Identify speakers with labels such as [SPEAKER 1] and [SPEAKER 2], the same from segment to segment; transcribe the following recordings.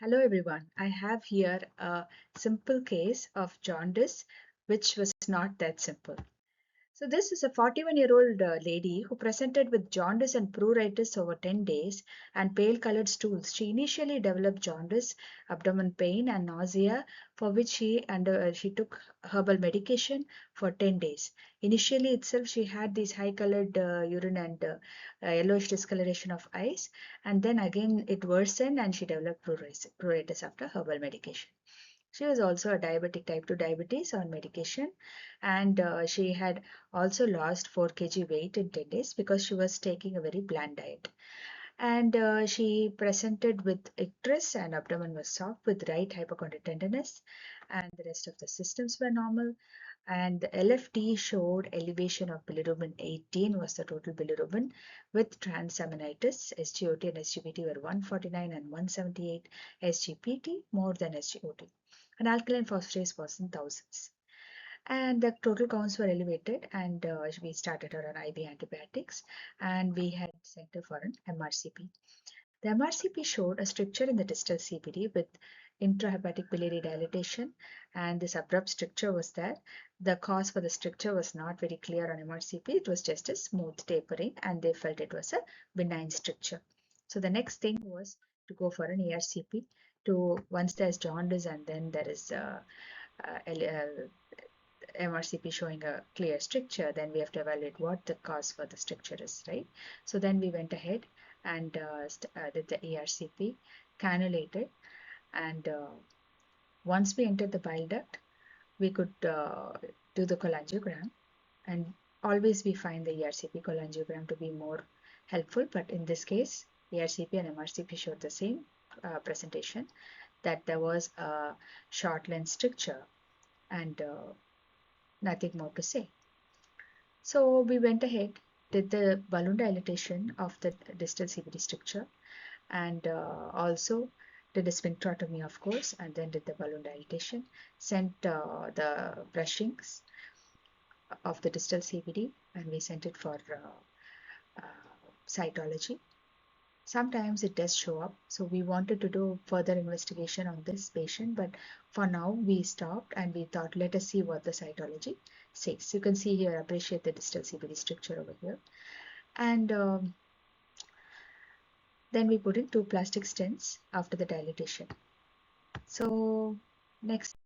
[SPEAKER 1] Hello everyone. I have here a simple case of jaundice, which was not that simple. So this is a 41-year-old lady who presented with jaundice and pruritus over 10 days and pale colored stools. She initially developed jaundice, abdomen pain and nausea, for which she took herbal medication for 10 days. Initially itself she had these high colored urine and yellowish discoloration of eyes, and then again it worsened and she developed pruritus after herbal medication. She was also a diabetic, type 2 diabetes on medication, and she had also lost 4 kg weight in 10 days because she was taking a very bland diet. And she presented with icterus and abdomen was soft with right hypochondrial tenderness, and the rest of the systems were normal. And the LFT showed elevation of bilirubin. 18 was the total bilirubin with transaminitis. SGOT and SGPT were 149 and 178. SGPT more than SGOT. And alkaline phosphatase was in thousands. And the total counts were elevated, and we started her on IV antibiotics, and we had sent her for an MRCP. The MRCP showed a stricture in the distal CBD with intrahepatic biliary dilatation, and this abrupt stricture was there. The cause for the stricture was not very clear on MRCP. It was just a smooth tapering, and they felt it was a benign stricture. So the next thing was to go for an ERCP. Once there's jaundice and then there is MRCP showing a clear stricture, then we have to evaluate what the cause for the stricture is, right? So then we went ahead and did the ERCP, cannulated, and once we entered the bile duct, we could do the cholangiogram, and always we find the ERCP cholangiogram to be more helpful, but in this case, ERCP and MRCP showed the same presentation, that there was a short lens stricture and nothing more to say. So we went ahead, did the balloon dilatation of the distal CBD stricture, and also did a sphincterotomy, of course, and then did the balloon dilatation, sent the brushings of the distal CBD, and we sent it for cytology. Sometimes it does show up, so we wanted to do further investigation on this patient, but for now we stopped and we thought, let us see what the cytology says. You can see here, appreciate the distal CBD stricture over here, and then we put in 2 plastic stents after the dilatation. So next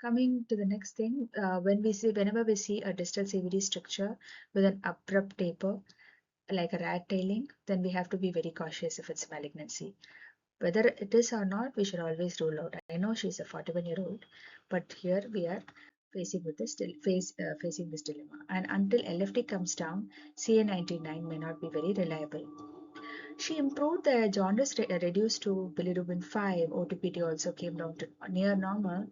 [SPEAKER 1] Coming to the next thing, whenever we see a distal CVD structure with an abrupt taper, like a rat tailing, then we have to be very cautious if it's malignancy. Whether it is or not, we should always rule out. I know she's a 41-year-old, but here we are facing this dilemma. And until LFT comes down, CA99 may not be very reliable. She improved. The jaundice reduced to bilirubin 5. OTPT also came down to near normal.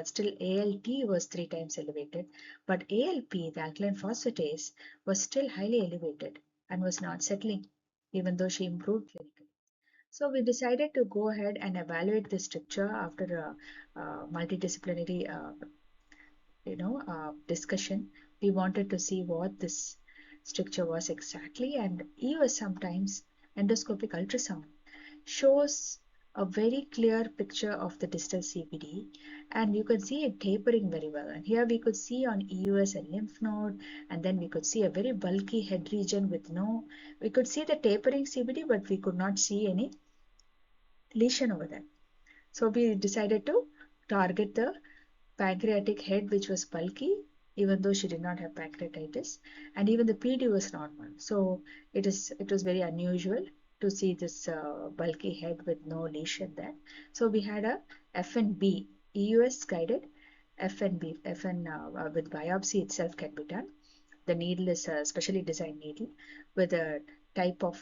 [SPEAKER 1] Still, ALT was 3 times elevated, but ALP, the alkaline phosphatase, was still highly elevated and was not settling, even though she improved clinically. So we decided to go ahead and evaluate this structure after a multidisciplinary discussion. We wanted to see what this structure was exactly, and even sometimes endoscopic ultrasound shows a very clear picture of the distal CBD, and you can see it tapering very well. And here we could see on EUS a lymph node, and then we could see a very bulky head region with we could see the tapering CBD, but we could not see any lesion over there. So we decided to target the pancreatic head, which was bulky, even though she did not have pancreatitis, and even the PD was normal. So it was very unusual to see this bulky head with no lesion there. So we had a FNB, EUS guided FNB, FN with biopsy itself can be done. The needle is a specially designed needle with a type of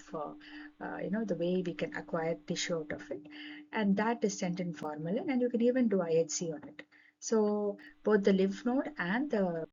[SPEAKER 1] the way we can acquire tissue out of it, and that is sent in formalin, and you can even do IHC on it. So both the lymph node and the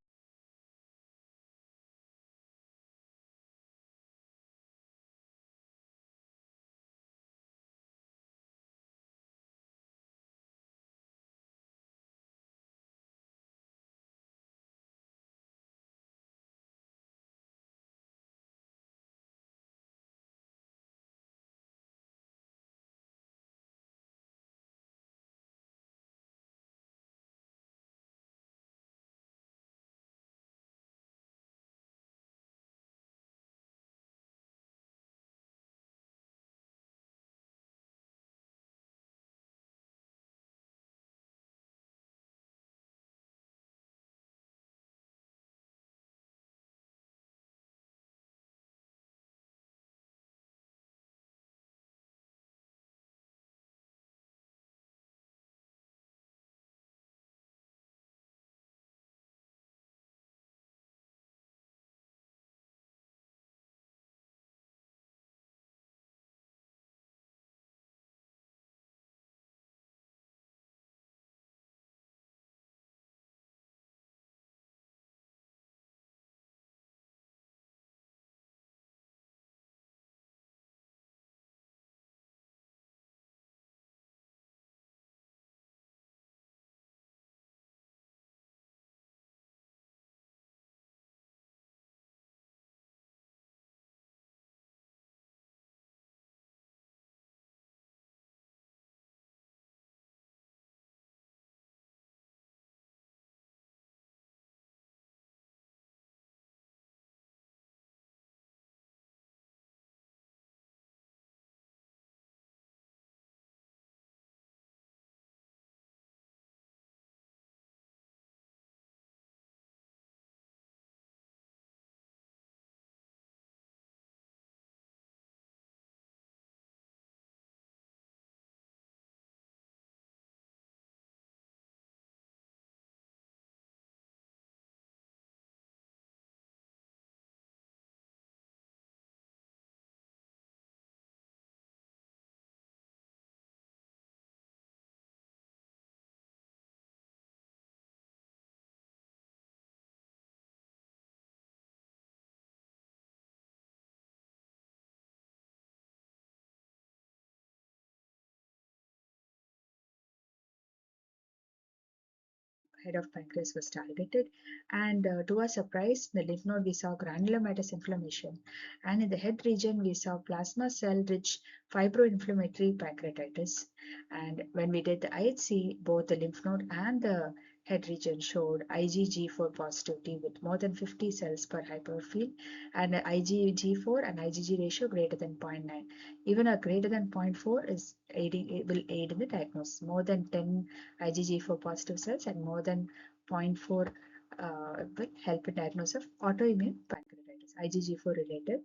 [SPEAKER 1] head of pancreas was targeted. And to our surprise, in the lymph node we saw granulomatous inflammation, and in the head region we saw plasma cell-rich fibroinflammatory pancreatitis. And when we did the IHC, both the lymph node and the head region showed IgG4 positivity with more than 50 cells per hyperfield and IgG4 and IgG ratio greater than 0.9. Even a greater than 0.4 is aiding, will aid in the diagnosis. More than 10 IgG4 positive cells and more than 0.4 will help in diagnosis of autoimmune pancreatitis, IgG4 related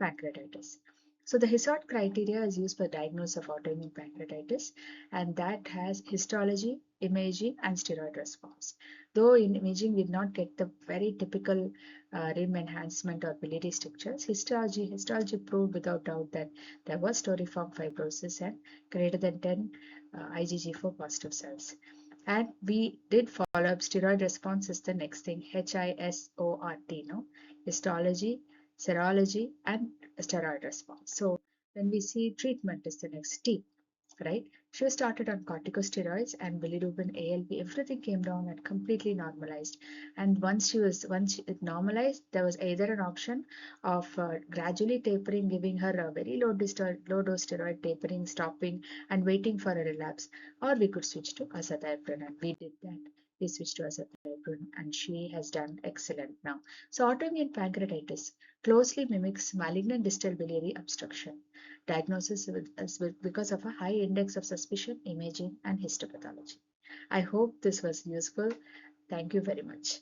[SPEAKER 1] pancreatitis. So the HISOT criteria is used for diagnosis of autoimmune pancreatitis, and that has histology, imaging, and steroid response. Though in imaging we did not get the very typical rim enhancement or biliary strictures, histology proved without doubt that there was storiform fibrosis and greater than 10 IgG4 positive cells. And we did follow up steroid response is the next thing, HISORT, no? Histology, serology, and steroid response. So when we see treatment is the next T, right? She was started on corticosteroids and bilirubin, ALP, everything came down and completely normalized. And once it normalized, there was either an option of gradually tapering, giving her a very low dose steroid tapering, stopping, and waiting for a relapse, or we could switch to azathioprine, and we did that. We switched to azathioprine, and she has done excellent now. So autoimmune pancreatitis closely mimics malignant distal biliary obstruction. Diagnosis because of a high index of suspicion, imaging, and histopathology. I hope this was useful. Thank you very much.